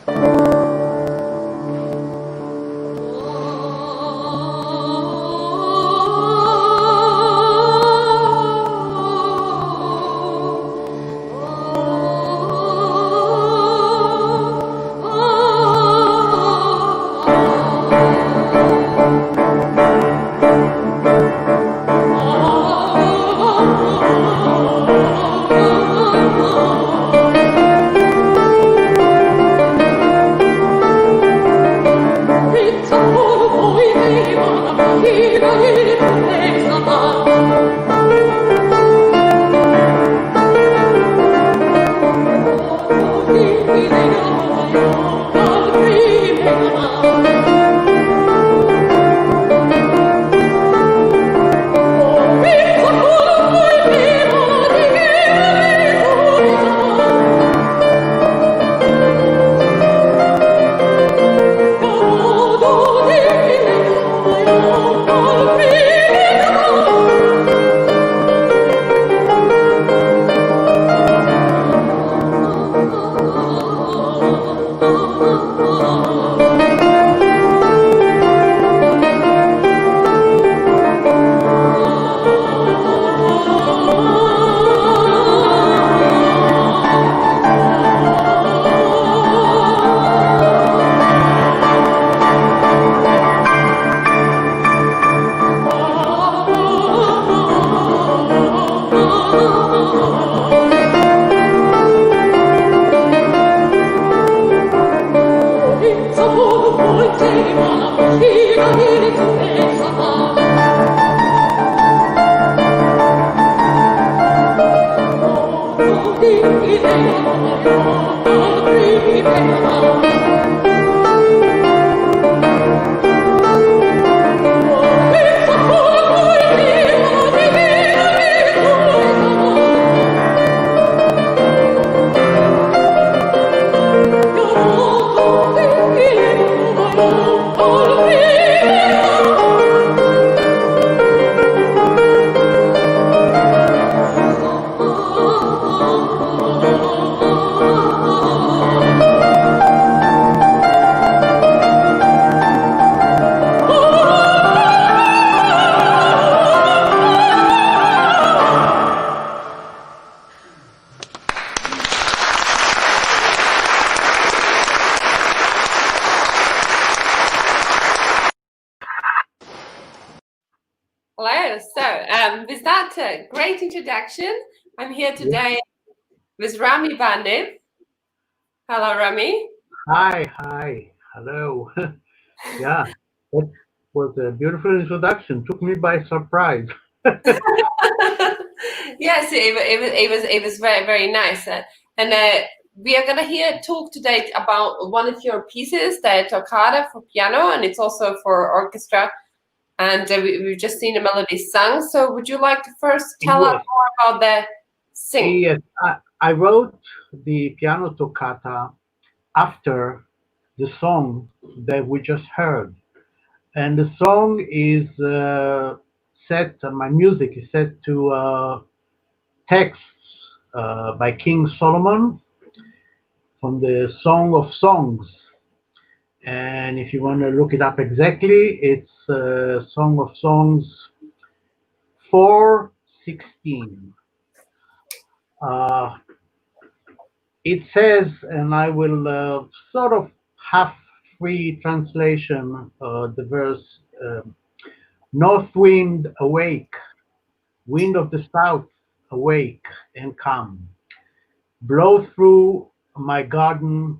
Hello. So with that great introduction, I'm here today with Rami Bar-Niv. Hello, Rami. Hi, hello. Yeah, that was a beautiful introduction. Took me by surprise. Yes, it was very, very nice. And we are gonna talk today about one of your pieces, the Toccata for piano, and it's also for orchestra. And we've just seen the melody sung. So would you like to first tell us more about the singing? Yes, I wrote the piano toccata after the song that we just heard. And the song is my music is set to texts by King Solomon from the Song of Songs. And if you want to look it up exactly, it's Song of Songs 4:16. Uh, it says, and I will sort of half free translation the verse: North wind awake, wind of the south awake and come, blow through my garden,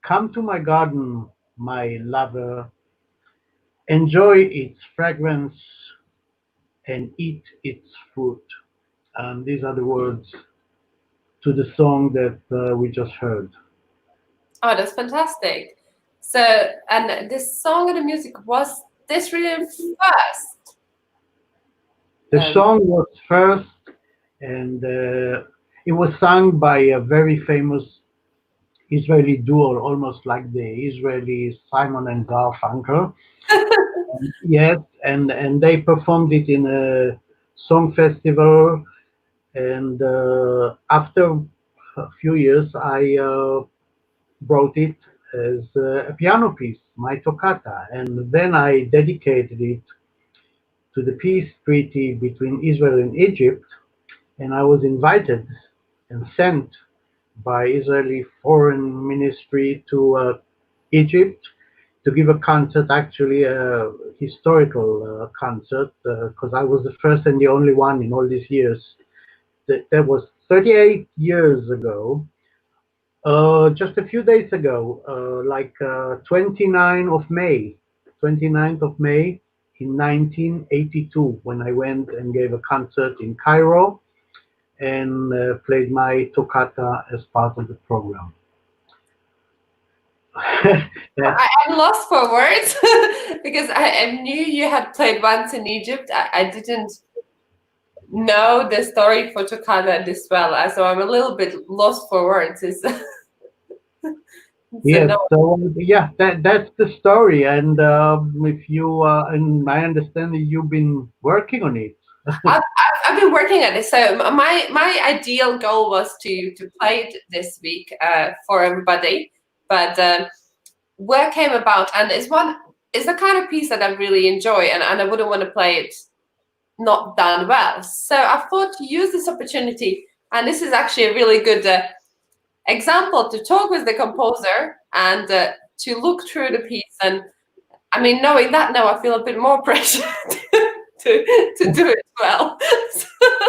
come to my garden, my lover, enjoy its fragrance and eat its fruit. And these are the words to the song that we just heard. Oh, that's fantastic. So, and this song and the music, was this written first? The song was first, and it was sung by a very famous Israeli duo, almost like the Israeli Simon and Garfunkel. Yes, and they performed it in a song festival. And after a few years, I wrote it as a piano piece, my toccata, and then I dedicated it to the peace treaty between Israel and Egypt, and I was invited and sent by Israeli Foreign Ministry to Egypt to give a concert, actually a historical concert, because I was the first and the only one in all these years. That was 38 years ago. Just a few days ago, like 29th of May in 1982, when I went and gave a concert in Cairo and played my toccata as part of the program. That's I'm lost for words because I knew you had played once in Egypt. I didn't know the story for Toccata this well, so I'm a little bit lost for words. It's a yeah. no. So yeah, that's the story. And if you and I understand that you've been working on it. I've been working at it. So my ideal goal was to play it this week for everybody, but where came about, and it's the kind of piece that I really enjoy, and I wouldn't want to play it not done well. So I thought to use this opportunity, and this is actually a really good example to talk with the composer and to look through the piece. And I mean, knowing that now, I feel a bit more pressure to do it well.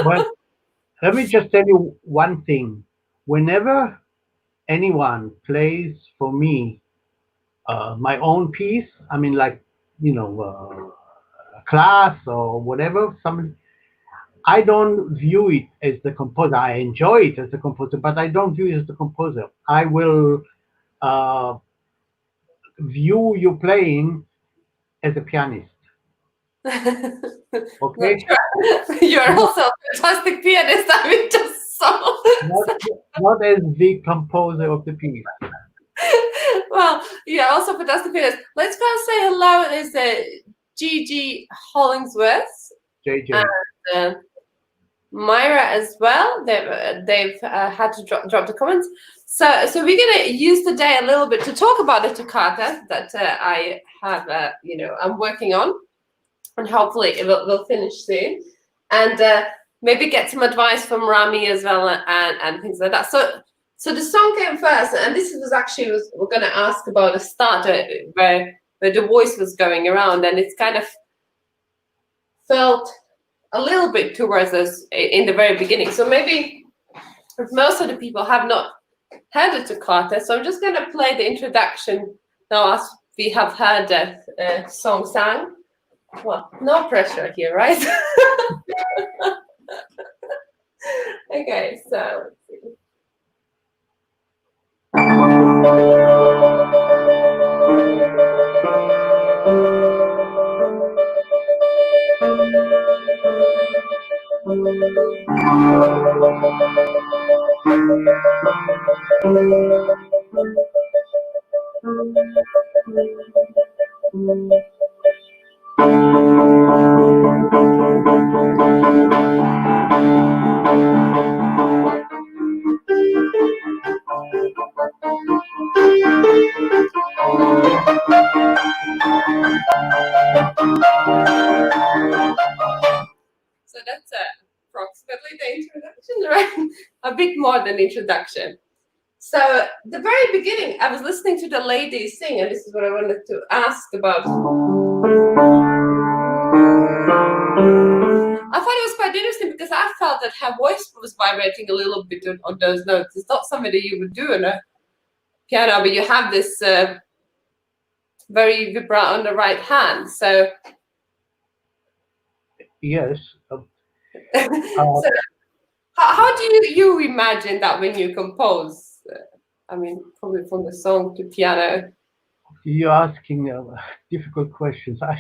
But let me just tell you one thing. Whenever anyone plays for me my own piece, I mean, like, a class or whatever, some I don't view it as the composer. I enjoy it as the composer, but I don't view it as the composer. I will uh, view you playing as a pianist. Not Okay, sure. You're not also a fantastic pianist. I mean, just so. not not as the composer of the piece. Well, yeah, also fantastic pianist. Let's go say hello. There's Gigi Hollingsworth and JJ. uh, Myra as well. They've had to drop the comments. So we're gonna use the day a little bit to talk about the toccata that I have. I'm working on, and hopefully it will finish soon, and maybe get some advice from Rami as well, and things like that. So the song came first, and this was actually we're going to ask about the start where the voice was going around, and it's kind of felt a little bit towards us in the very beginning. So maybe most of the people have not heard the toccata, so I'm just going to play the introduction now as we have heard that song sang. Well, no pressure here, right? Okay, so that's approximately the introduction, right? A bit more than introduction. So the very beginning, I was listening to the lady sing, and this is what I wanted to ask about. I thought it was quite interesting because I felt that her voice was vibrating a little bit on those notes. It's not something that you would do on a piano, but you have this very vibrato on the right hand. So, Yes. so how do you imagine that when you compose? I mean, probably from the song to piano. You're asking difficult questions. I,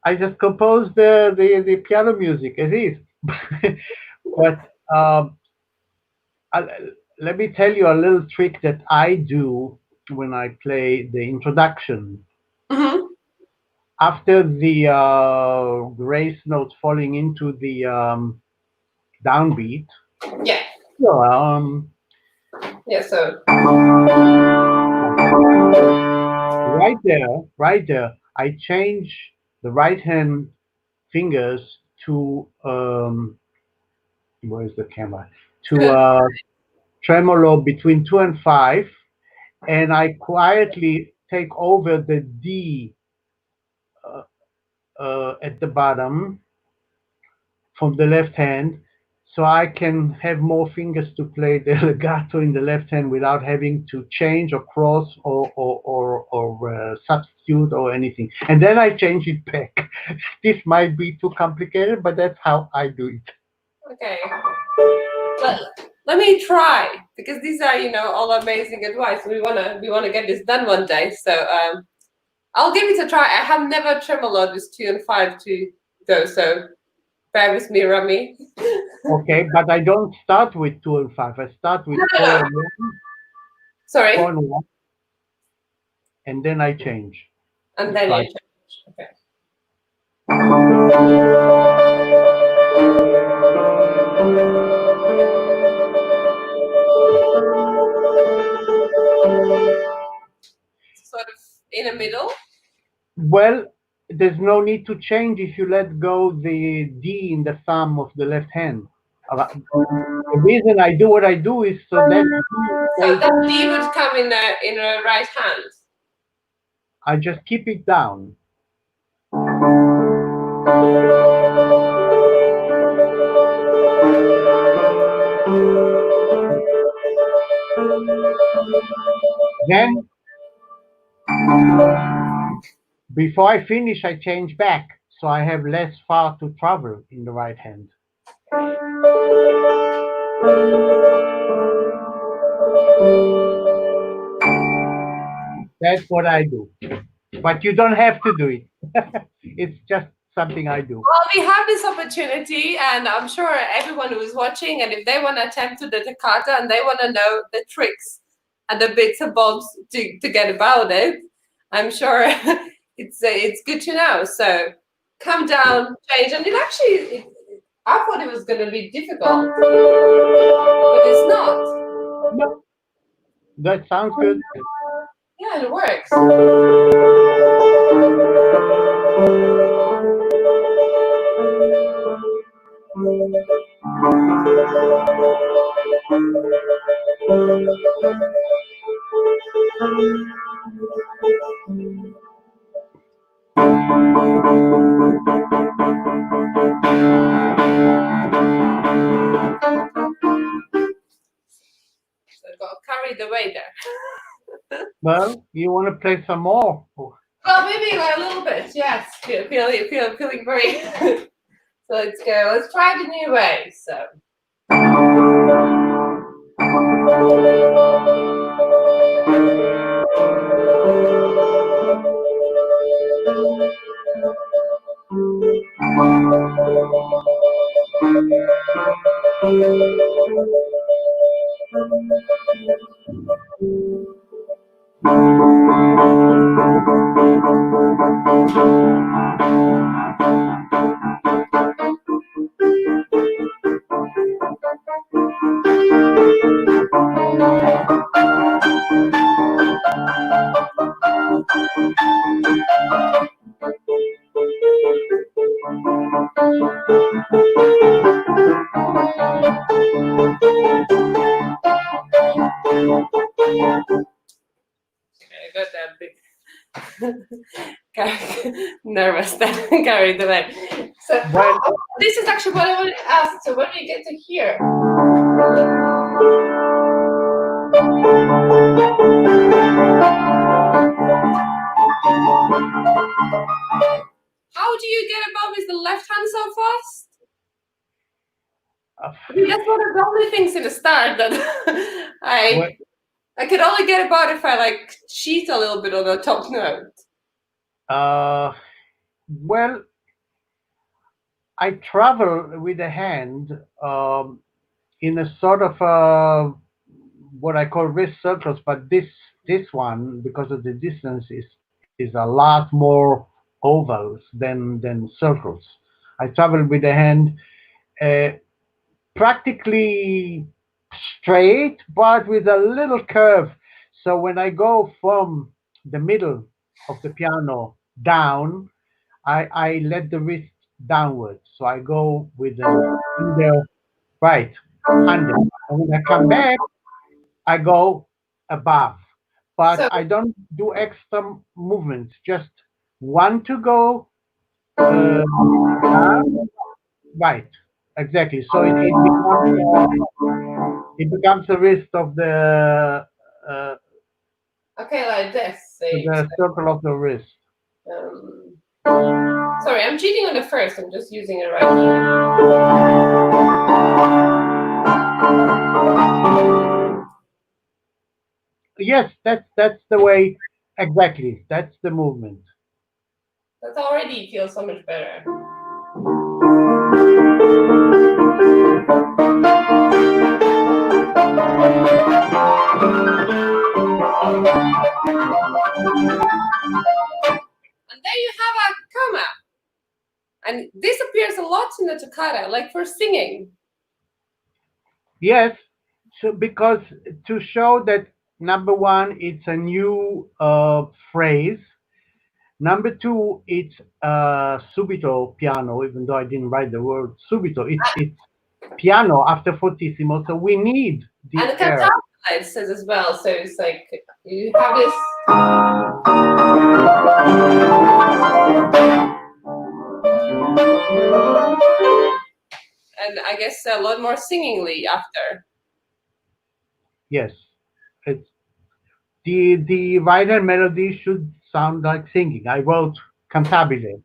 I just composed the piano music as is. But um, I, let me tell you a little trick that I do when I play the introduction. Hmm. After the grace note falling into the downbeat, Yeah. Sure. Yeah, so Right there, I change the right hand fingers to where's the camera? To good. tremolo between 2 and 5, and I quietly take over the D uh, at the bottom from the left hand, so I can have more fingers to play the legato in the left hand without having to change or cross or substitute or anything. And then I change it back. This might be too complicated, but that's how I do it. Okay. Let, let me try because these are, all amazing advice. We wanna get this done one day. So I'll give it a try. I have never tremoloed with 2 and 5 to go, so bear with me, Rami. Okay, but I don't start with 2 and 5. I start with No, no, four no. and one, four Sorry. and one, and then I change. And It's then you like change. Okay. Sort of in the middle. well, there's no need to change if you let go the D in the thumb of the left hand. The reason I do what I do is so that D So stays, that D would come in a right hand. I just keep it down. Then, before I finish, I change back, so I have less far to travel in the right hand. That's what I do. But you don't have to do it. It's just something I do. Well, we have this opportunity, and I'm sure everyone who is watching, and if they want to attempt to the toccata and they want to know the tricks and the bits and bobs to get about it, I'm sure it's good to know. So come down, change, and I thought it was going to be difficult, but it's not. No, that sounds good. Yeah, it works. So got carried away there. Well, you want to play some more? Well, maybe a little bit, yes. Feeling very. So let's go. Let's try it a new way. So. I got that big. Nervous then, carried away. So Well, this is actually what I wanted to ask. So when we get to here, how do you get above with the left hand so fast? uh, I mean, that's one of the only things in the start that well, I could only get about if I like cheat a little bit on the top note. uh, well, I travel with the hand in a sort of what I call wrist circles, but this one, because of the distance, is a lot more ovals than circles. I travel with the hand uh, practically straight, but with a little curve. So when I go from the middle of the piano down, I let the wrist downwards. So I go with the finger right, under. And when I come back, I go above. But So I don't do extra movements, just one to go uh, down, right. Exactly. So it becomes the wrist of uh, okay, like this. the circle of the wrist. Um, sorry, I'm cheating on the first. I'm just using it right here. Yes, that's the way. Exactly, that's the movement. That already feels so much better. And then you have a comma, and this appears a lot in the toccata, like for singing. Yes, so because to show that number one, it's a new phrase. Number two, it's subito piano. Even though I didn't write the word subito, it's piano after fortissimo. So we need And the the cantata air. it says as well. So it's like you have this, and I guess a lot more singingly after. Yes, it's the writer melody should sound like singing. I wrote cantabile.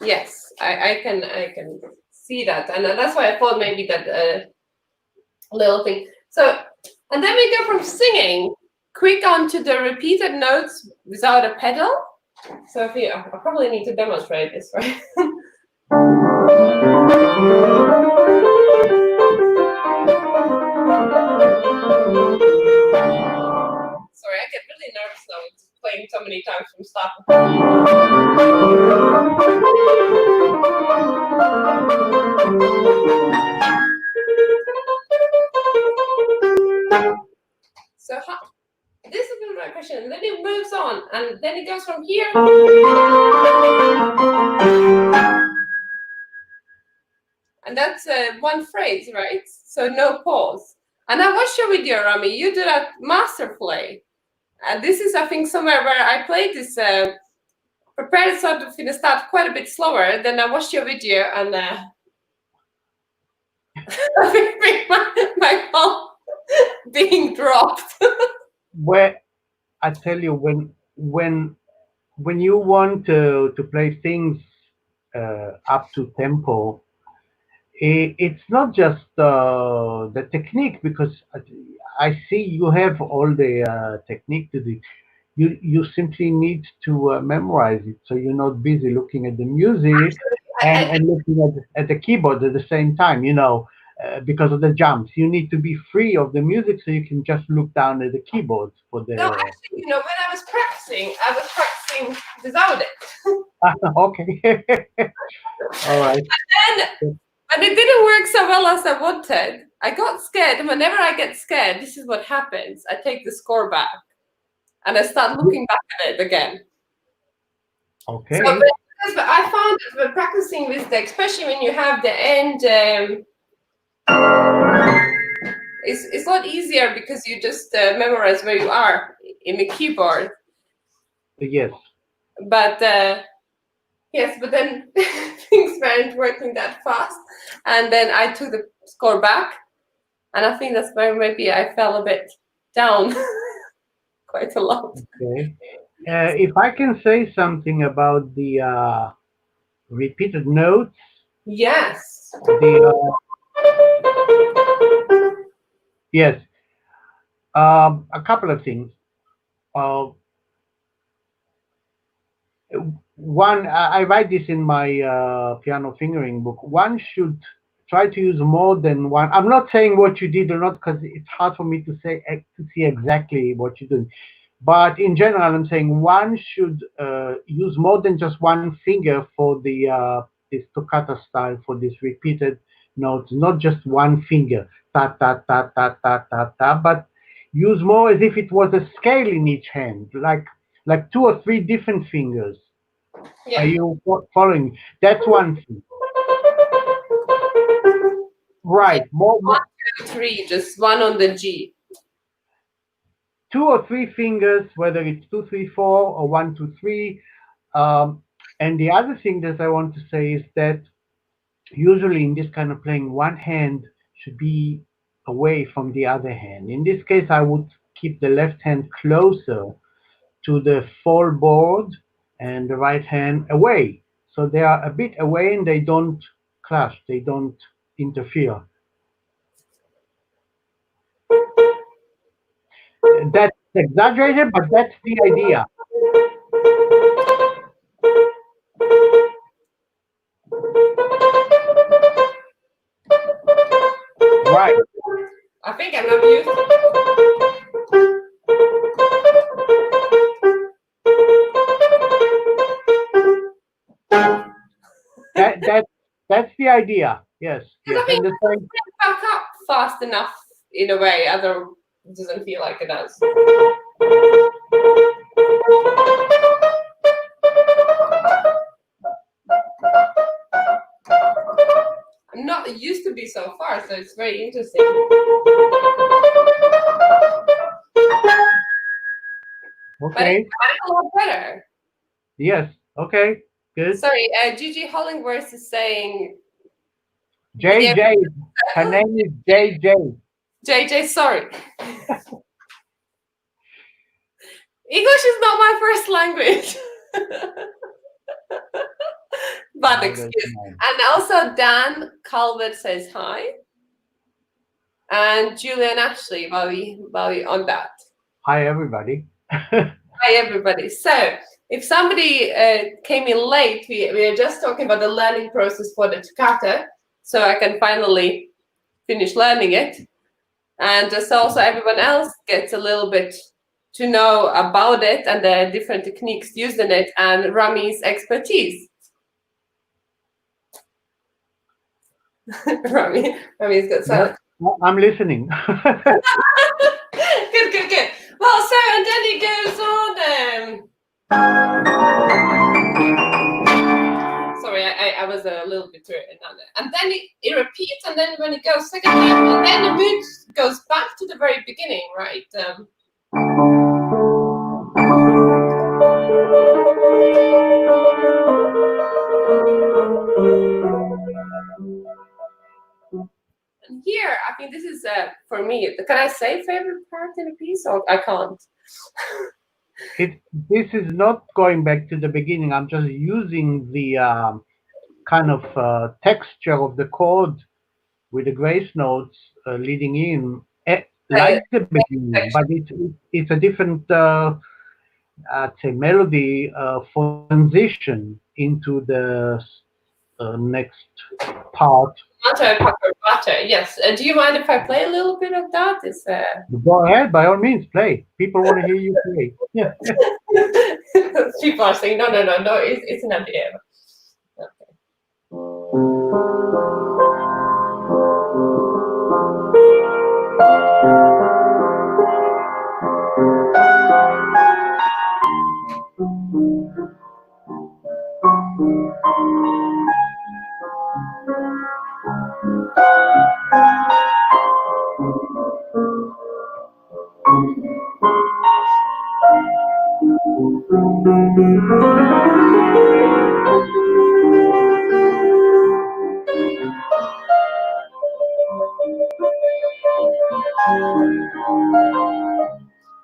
Yes, I can see that, and that's why I thought maybe that little thing. So, and then we go from singing quick onto the repeated notes without a pedal. So if you, I probably need to demonstrate this, right? Sorry, I get really nervous now with playing so many times from start. So how, this is my question. And then it moves on, and then it goes from here, and that's one phrase, right? So no pause. And I watched your video, Rami. You did a master play. This is, I think, somewhere where I played this. Prepared sort of in the start quite a bit slower. Then I watched your video, and I think my phone being dropped. Where I tell you, when you want to play things up to tempo, it's not just the technique, because I see you have all the technique to do. You simply need to memorize it, so you're not busy looking at the music I and looking at the keyboard at the same time. Because of the jumps, you need to be free of the music, so you can just look down at the keyboard for No, the. actually, when I was practicing without it. Okay. All right. And when it didn't work so well as I wanted, I got scared. And whenever I get scared, this is what happens. I take the score back and I start looking back at it again. So Okay. but I found that when practicing with the, especially when you have the end, it's a lot easier because you just memorize where you are in the keyboard. Yes. But yes, but then things weren't working that fast. And then I took the score back. And I think that's where maybe I fell a bit down quite a lot. Okay. If I can say something about the repeated notes, Yes. the yes, a couple of things. Uh, One, I write this in my piano fingering book. One should try to use more than one. I'm not saying what you did or not, because it's hard for me to say to see exactly what you're doing. But in general, I'm saying one should use more than just one finger for the this toccata style, for this repeated notes, not just one finger, ta ta ta ta ta ta ta, but use more as if it was a scale in each hand, like two or three different fingers. Are Yeah. you following? That's one thing, Yeah. right? One, two, three, just one on the G. Two or three fingers, whether it's two, three, four, or one, two, three. Um, and the other thing that I want to say is that usually in this kind of playing, one hand should be away from the other hand. In this case, I would keep the left hand closer to the fall board and the right hand away. So they are a bit away and they don't clash, they don't interfere. That's exaggerated, but that's the idea. Right. I think I'm not used to That that's the idea. Yes, because yes. I think And the same. it back up fast enough in a way, other it doesn't feel like it does. I'm not used to be so far, so it's very interesting. But it's Okay. a lot better. Yes. Okay. Good. Sorry, Gigi Hollingworth is saying video JJ. Her name is JJ. JJ, sorry. English is not my first language. But Neither is excuse. mine. And also Dan Calvert says hi. And Julian Ashley while we on that. Hi, everybody. Hi everybody. So if somebody came in late, we are just talking about the learning process for the Toccata, so I can finally finish learning it. And just also everyone else gets a little bit to know about it and the different techniques used in it and Rami's expertise. Rami's got Yes, silent. I'm listening. Good. Well, so and then he goes on. Sorry, I was a little bit on it. And then it repeats, and then when it goes second time, and then the mood goes back to the very beginning, right? And here, I think this is for me. Can I say favorite part in a piece, or I can't? This is not going back to the beginning. I'm just using the kind of texture of the chord with the grace notes leading in, The like the beginning, but section. it's a different, I'd say, melody for the transition into the next part. Butter. Yes. Do you mind if I play a little bit of that? It's Go ahead, by all means, play. People want to hear you play. Yeah. people are saying no. It's an idea.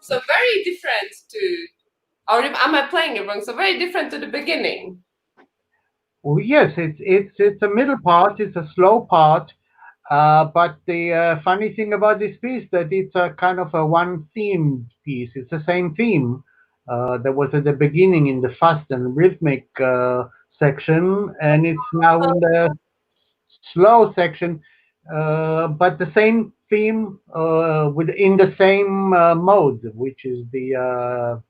So very different to, or am I playing it wrong? So very different to the beginning. Well, yes, it's a middle part. It's a slow part. But the funny thing about this piece that it's a kind of a one themed piece. It's the same theme that was at the beginning in the fast and rhythmic section, and it's now in the slow section. But the same theme in the same mode, which is the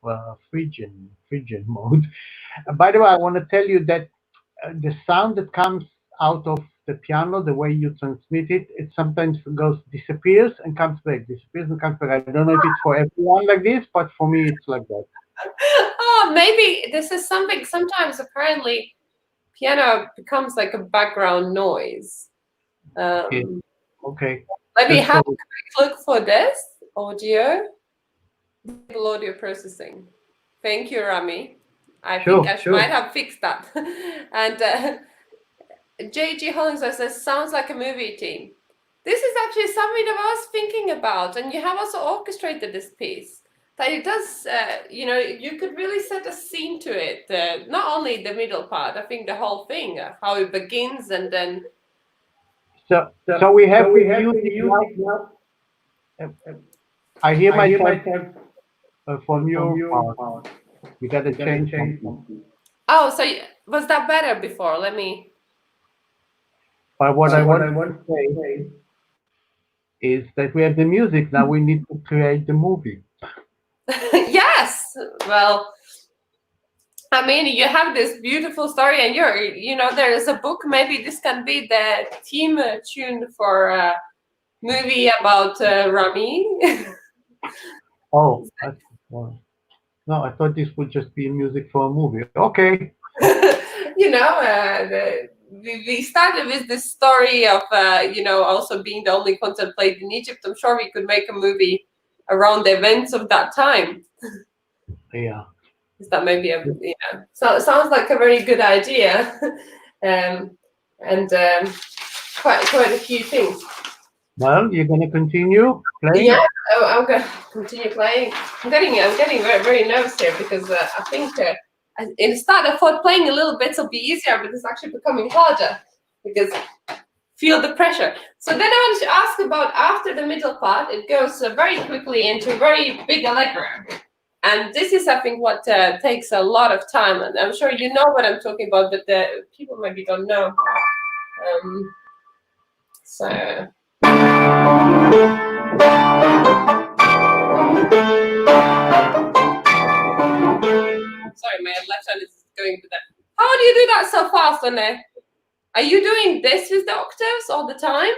Phrygian mode. By the way, I want to tell you that the sound that comes out of the piano, the way you transmit it, it sometimes goes disappears and comes back, disappears and comes back. I don't know if it's for everyone like this, but for me, it's like that. Oh, maybe this is something. Sometimes apparently piano becomes like a background noise. Yeah. Um, Okay. Let me Just have a so quick look for this audio. Disable audio processing. Thank you, Rami. I think sure. I might have fixed that. And JG Hollings says, sounds like a movie team. This is actually something that I was thinking about, and you have also orchestrated this piece. That it does, you could really set a scene to it. Not only the middle part, I think the whole thing, how it begins, and then. So we have So the we have the music now. music now. Uh, I hear I hear myself myself from from your your part. part. You got to You gotta change change something. something. Oh, so was that better before? Let me. But what I But what want I to want to say say, is that we have the music now. We need to create the movie. Yes. Well, I mean, you have this beautiful story, and there is a book. Maybe this can be the theme tune for a movie about Rami. Oh, that's, well, no, I thought this would just be music for a movie. Okay. We started with this story of, also being the only concert played in Egypt. I'm sure we could make a movie around the events of that time. Yeah. Is that maybe so it sounds like a very good idea. And quite a few things. Well, you're gonna continue playing. Yeah, I'm going to continue playing. I'm getting very, very nervous here because I think in the start I thought playing a little bit will be easier, but it's actually becoming harder because feel the pressure. So then I wanted to ask about after the middle part, it goes very quickly into very big allegro. And this is, I think, what takes a lot of time. And I'm sure you know what I'm talking about, but the people maybe don't know. So. Sorry, my left hand is going with that. How do you do that so fast, Anne? Are you doing this with the octaves all the time?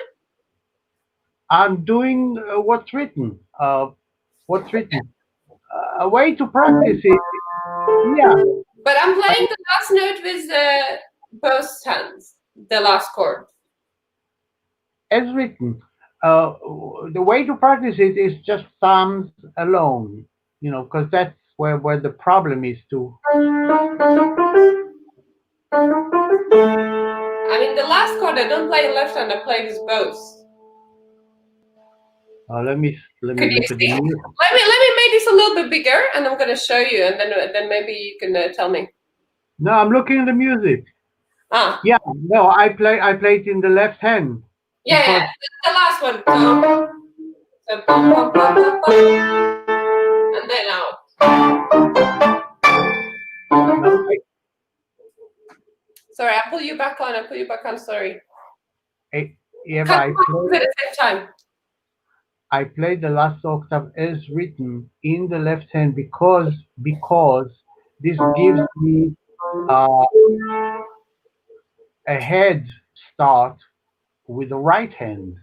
I'm doing what's written. What's written. A way to practice it. Yeah. But I'm playing the last note with both hands, the last chord. As written. Uh, the way to practice it is just thumbs alone. Because that's where the problem is too. I mean, the last chord, I don't play left hand, I play with both. Let me Could you look at the see? music. Let me make this a little bit bigger, and I'm gonna show you, and then maybe you can tell me. No, I'm looking at the music. Ah, Yeah, no, I play it in the left hand yeah. because The last one. So, and then out. no, Sorry, I'll pull you back on. Sorry. yeah, but Can't do it at the same time. I play the last octave as written in the left hand because this gives me uh, a head start with the right hand.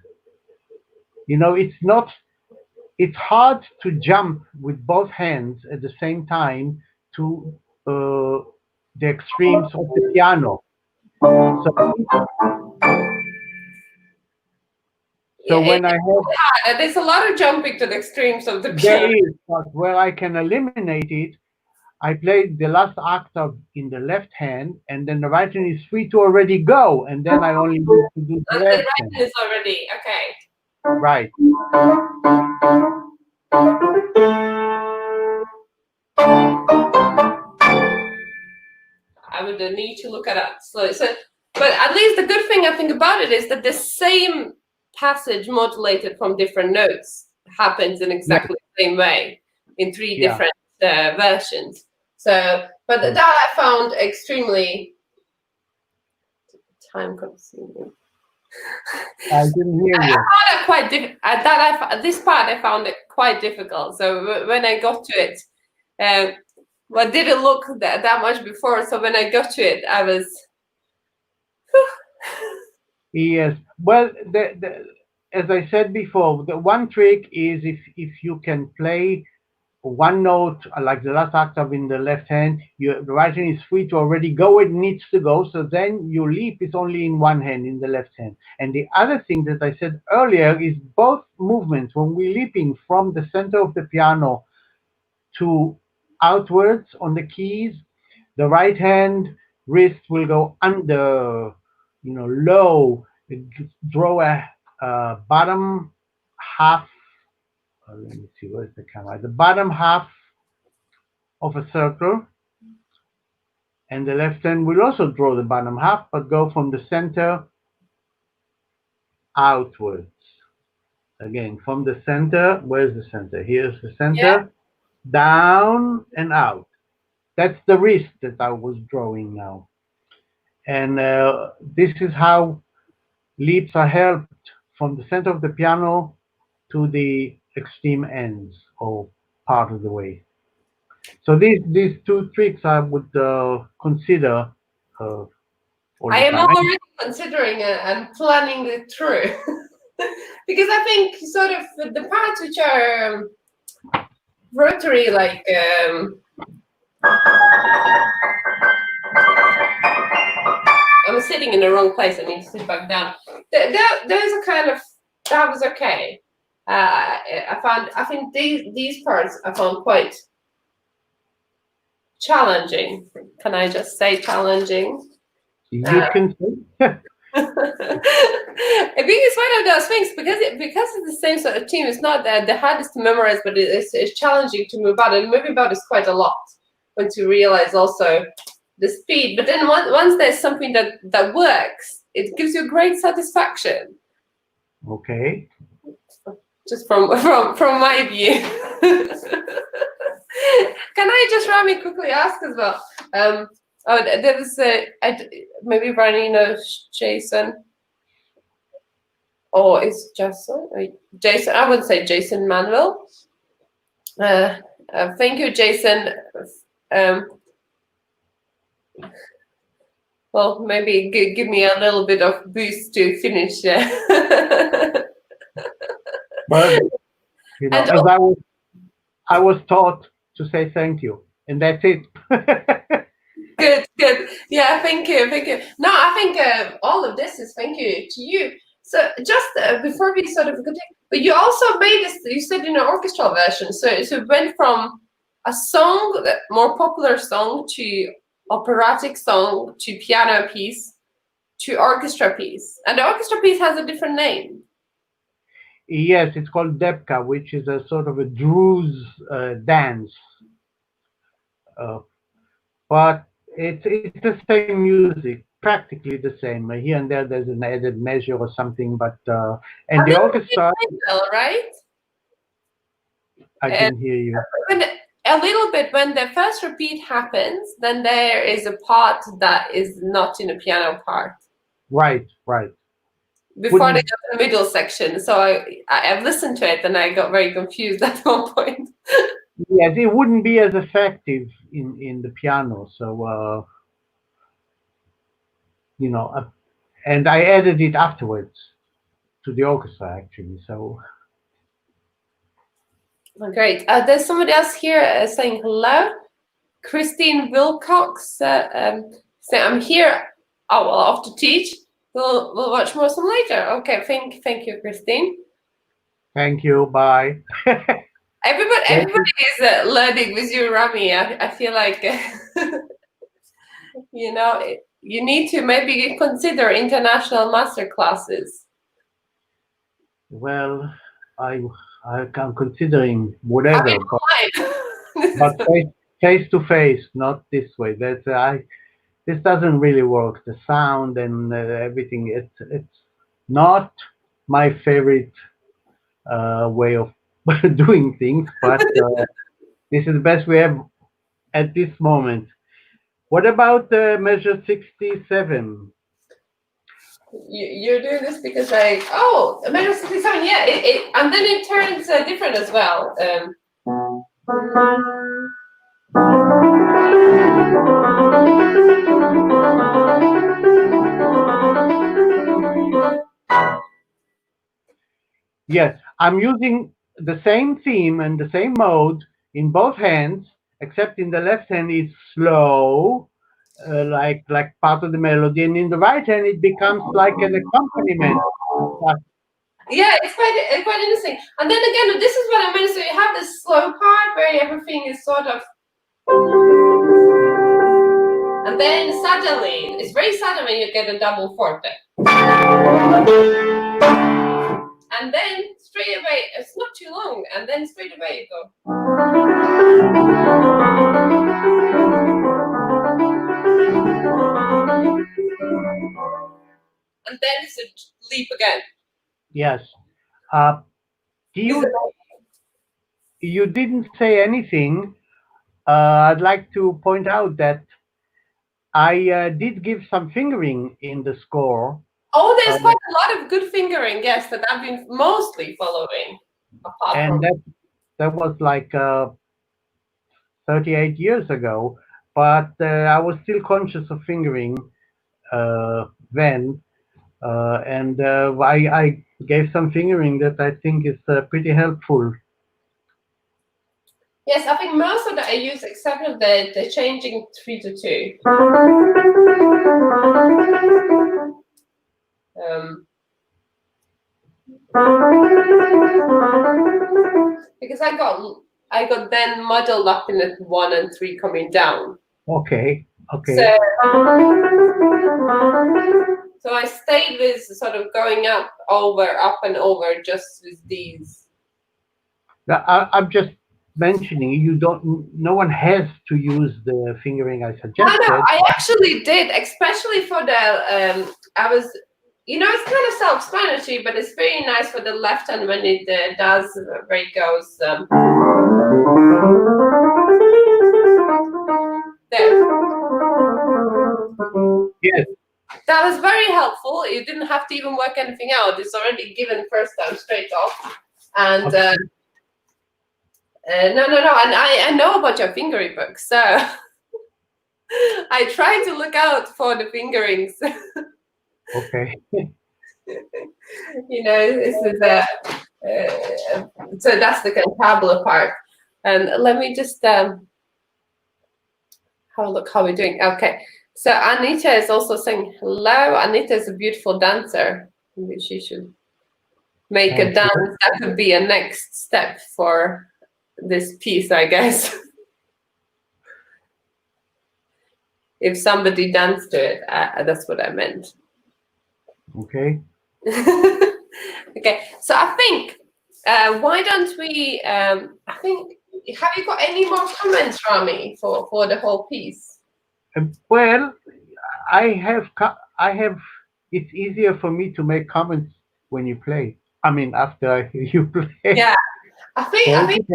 It's hard to jump with both hands at the same time to the extremes of the piano. So, Yeah, so when I have there's a lot of jumping to the extremes of the there piano. is, but where I can eliminate it, I play the last octave in the left hand, and then the right hand is free to already go, and then I only need to do the And the left right hand. is already okay. Right. I would need to look at that. But at least the good thing I think about it is that the same passage modulated from different notes happens in Yeah. exactly the same way in three Yeah. different versions. So, but that I found extremely time consuming. I didn't hear I you. found it quite this part I found it quite difficult. So when I got to it, well, didn't look that much before. So when I got to it, I was. Yes. Well, as I said before, the one trick is if you can play one note like the last octave in the left hand, the right hand is free to already go where it needs to go. So then your leap is only in one hand, in the left hand. And the other thing that I said earlier is both movements when we're leaping from the center of the piano to outwards on the keys, the right hand wrist will go under, low, draw a bottom half. Let me see, where's the camera? The bottom half of a circle, and the left hand will also draw the bottom half, but go from the center outwards. Again, from the center, where's the center? Here's the Yeah. center, down and out. That's the wrist that I was drawing now. And this is how leaps are helped from the center of the piano to the extreme ends or part of the way. So these two tricks I would consider uh, all I the am time. already considering it and planning it through. Because I think sort of the parts which are rotary, like I'm sitting in the wrong place. I need to sit back down. Those are kind of, that was okay. I think these parts I found quite challenging. Can I just say challenging? You can say. I think it's one of those things because it's the same sort of team. It's not the hardest to memorize, but it's challenging to move out, and moving out is quite a lot once you realize also the speed. But then once there's something that works, it gives you great satisfaction. Okay. Just from my view. Can I just, Rami, quickly ask as well? There was maybe Rani knows Jason. Or is Jason? Jason, I would say Jason Manuel. Thank you, Jason. Well, maybe give me a little bit of boost to finish. But And as I was taught to say thank you, and that's it. good. Yeah, thank you. No, I think all of this is thank you to you. So just before we sort of continue, but you also made this. You said in an orchestral version. So it went from a song, more popular song, to operatic song, to piano piece, to orchestra piece, and the orchestra piece has a different name. Yes, it's called Debka, which is a sort of a Druze dance, uh, but it's the same music, practically the same. Here and there, there's an added measure or something, but and A the little bit orchestra, well, right? I And didn't hear you. when, a little bit when the first repeat happens, then there is a part that is not in a piano part Right. before they Wouldn't go to the middle section. So I've listened to it and I got very confused at one point. Yes, it wouldn't be as effective in the piano. So you know, and I added it afterwards to the orchestra actually. So Oh, great. There's somebody else here saying hello. Christine Wilcox saying, I'm here. Oh, well, off to teach. We'll watch more some later. Okay, thank you, Christine. thank you. Bye. Everybody is learning with you, Rami. I feel like you need to maybe consider international master classes. Well, I I'm considering I whatever, mean, but online. face to face, not this way. That's I this doesn't really work. The sound and everything. It's not my favorite way of doing things, but this is the best we have at this moment. What about measure 67? You're doing this because Measure 67, yeah, and then it turns different as well. Yes, I'm using the same theme and the same mode in both hands, except in the left hand it's slow, like part of the melody, and in the right hand it becomes like an accompaniment. But- Yeah, it's quite interesting. And then again, this is what I meant. So you have this slow part where everything is sort of, and then suddenly, it's very sudden when you get a double fourth there. And then straight away, it's not too long, and then straight away you go. And then it's a leap again. Yes. Uh, Is it? you didn't say anything. I'd like to point out that I did give some fingering in the score, Oh, uh, there's quite a lot of good fingering, yes, that I've been mostly following, apart and from. that was like 38 years ago. But I was still conscious of fingering then, and I gave some fingering that I think is pretty helpful. Yes, I think most of that I use, except for the changing 3 to 2. Um, because I got then muddled up in it 1 and 3 coming down. Okay, So okay. so I stayed with sort of going up and over just with these. Now, I'm just mentioning you don't. No one has to use the fingering I No, no, suggested. I actually did, especially for the I was, it's kind of self-explanatory, but it's very nice for the left hand when it does where it goes there. Yes. That was very helpful. You didn't have to even work anything out. It's already given first time straight off. And Okay. no, and I know about your fingering books, so I try to look out for the fingerings. Okay. This is so that's the cantabile part. And let me just have a look how we're doing. Okay, so Anita is also saying hello. Anita is a beautiful dancer. Maybe she should make a Thank you. dance. That could be a next step for this piece, I guess. If somebody danced to it, that's what I meant. Okay. Okay, so I think why don't we? I think, have you got any more comments, Rami, for the whole piece? Well, I have. It's easier for me to make comments when you play. I mean, after I hear you play. Yeah, I think So I think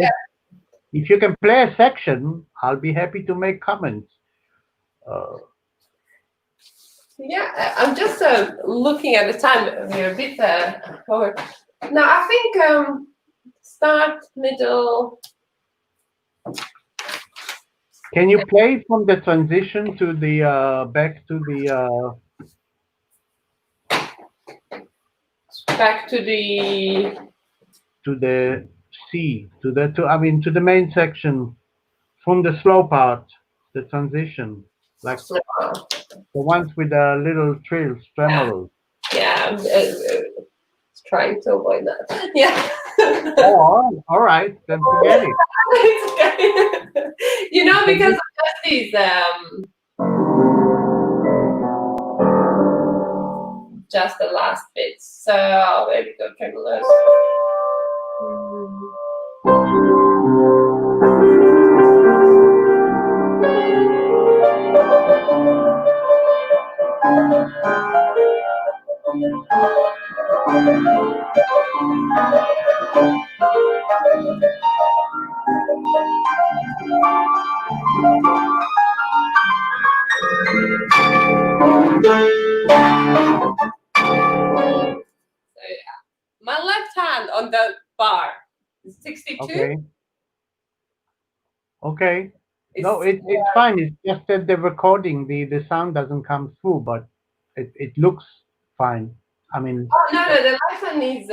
if you can play a section, I'll be happy to make comments. Uh, yeah. I'm just looking at the time. We're a bit over. No, I think start, middle. can you play from the transition to the back Back to to the C to the main section from the slow part, the transition, like the. the ones with the little trills, Yeah, tremolos. yeah. Trying to avoid that. Yeah. Oh, all right, then forget it. It's okay. Because Then of just these just the last bits. So there we go, tremulous. So yeah. My left hand on the bar is 62. okay, okay. No, It's it's fine. It's just that the recording, the sound doesn't come through, but it looks fine. I mean, Oh no, the last one needs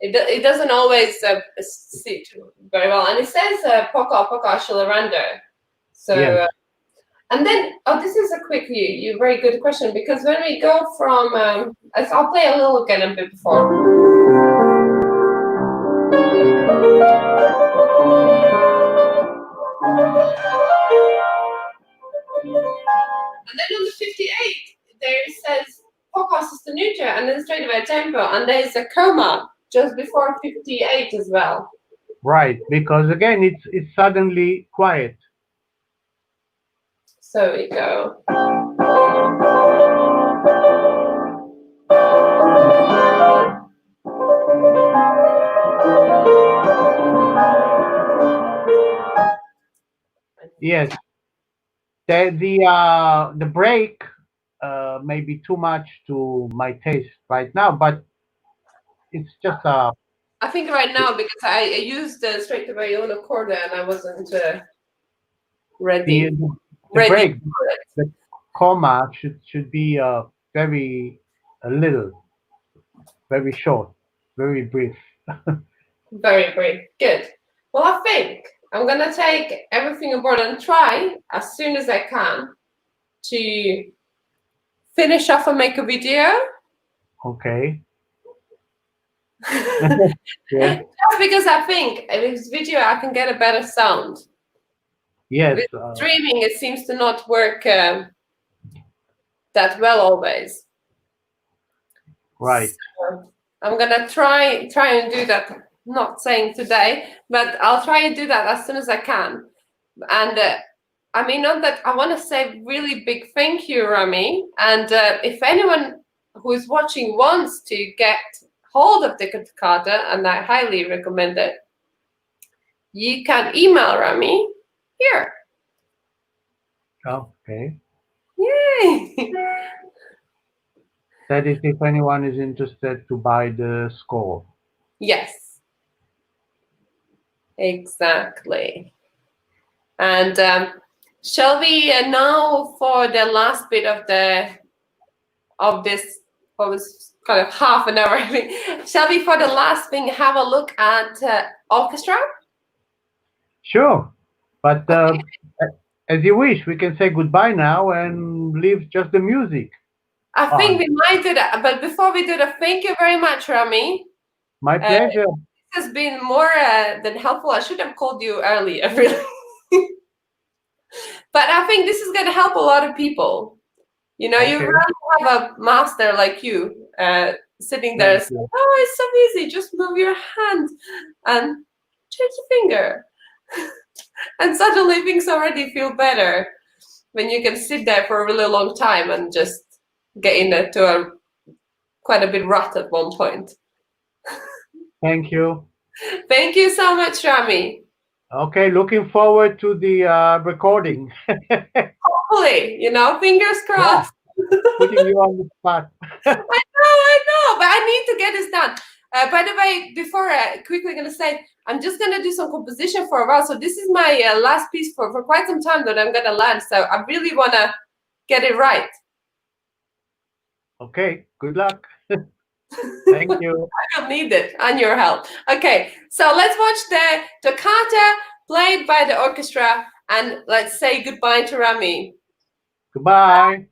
it doesn't always sit very well, and it says poco shall render. So yes, and then this is a quick you very good question, because when we go from I'll play a little again a bit before. And then on the 58, there says poco sostenuto and then straight away tempo, and there's a comma just before 58 as well. right. Because again, it's suddenly quiet. So we go. Yes, the break may be too much to my taste right now, but it's just I think right now, because I used straight away on a chord and I wasn't ready. the Ready break, for it. the comma should be very a little, very short, very brief. Very brief. Good. Well, I think I'm gonna take everything aboard and try as soon as I can to finish off and make a video. Okay. Yes. Just because I think in this video I can get a better sound. Yes. With streaming, it seems to not work that well always. Right. So I'm gonna try and do that. Not saying today, but I'll try and do that as soon as I can. And I mean, on that, I want to say really big thank you, Rami. And if anyone who is watching wants to get hold of the Toccata, and I highly recommend it, you can email Rami here. Okay. Yay! That is if anyone is interested to buy the score. Yes, exactly. And shall we now, for the last bit of this, what was kind of half an hour, shall we, for the last thing, have a look at orchestra? Sure. But as you wish, we can say goodbye now and leave just the music I think on. we might do that. But before we do that, thank you very much, Rami. My pleasure. This has been more than helpful. I should have called you earlier, really. But I think this is going to help a lot of people. You know, you Okay. rather have a master like you sitting there Thank saying, you. oh, it's so easy. Just move your hand and change your finger. And suddenly things already feel better when you can sit there for a really long time and just get into a quite a bit rut at one point. Thank you. Thank you so much, Rami. Okay, looking forward to the recording. Hopefully, you know, fingers Yeah, crossed. putting you on the spot. I know, but I need to get this done. By the way, before quickly gonna say, I'm just gonna do some composition for a while. So this is my last piece for quite some time that I'm gonna learn. So I really wanna get it right. Okay, good luck. Thank you. I don't need it and your help. Okay, so let's watch the toccata played by the orchestra, and let's say goodbye to Rami. Goodbye.